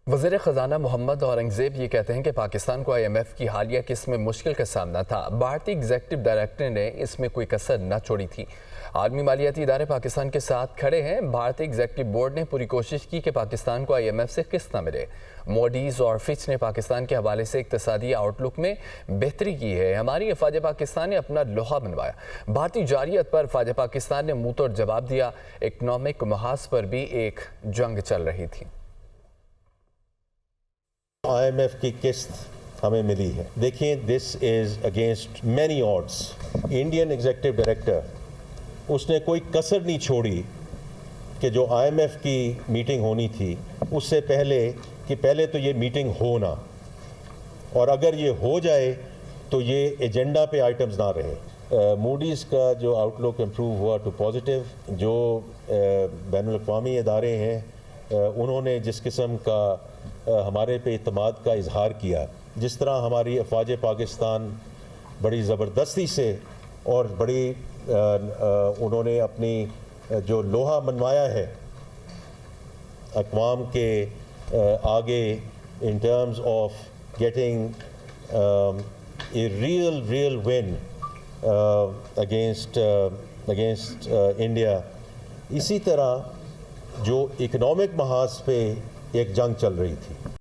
وزیر خزانہ محمد اورنگزیب یہ کہتے ہیں کہ پاکستان کو IMF کی حالیہ قسط میں مشکل کا سامنا تھا۔ بھارتی ایگزیکٹو ڈائریکٹر نے اس میں کوئی کسر نہ چھوڑی تھی۔ عالمی مالیاتی ادارے پاکستان کے ساتھ کھڑے ہیں۔ بھارتی ایگزیکٹو بورڈ نے پوری کوشش کی کہ پاکستان کو IMF سے قسط نہ ملے۔ موڈیز اور فچ نے پاکستان کے حوالے سے اقتصادی آؤٹ لک میں بہتری کی ہے۔ ہماری افواج پاکستان نے اپنا لوہا منوایا۔ بھارتی جارحیت پر افواج پاکستان نے منہ توڑ جواب دیا۔ اکنامک محاذ پر بھی ایک جنگ چل رہی تھی۔ IMF کی قسط ہمیں ملی ہے۔ دیکھیں، this is against many odds. Indian executive director اس نے کوئی کسر نہیں چھوڑی کہ جو IMF کی میٹنگ ہونی تھی اس سے پہلے تو یہ میٹنگ ہونا، اور اگر یہ ہو جائے تو یہ ایجنڈا پہ آئٹمز نہ رہے۔ موڈیز کا جو آؤٹ لک امپروو ہوا ٹو پازیٹیو۔ جو بین الاقوامی ادارے ہیں انہوں نے جس قسم کا ہمارے پہ اعتماد کا اظہار کیا، جس طرح ہماری افواج پاکستان بڑی زبردستی سے اور بڑی انہوں نے اپنی جو لوہا منوایا ہے اقوام کے آگے in terms of getting a real win against India. اسی طرح جو اکنامک محاذ پہ ایک جنگ چل رہی تھی۔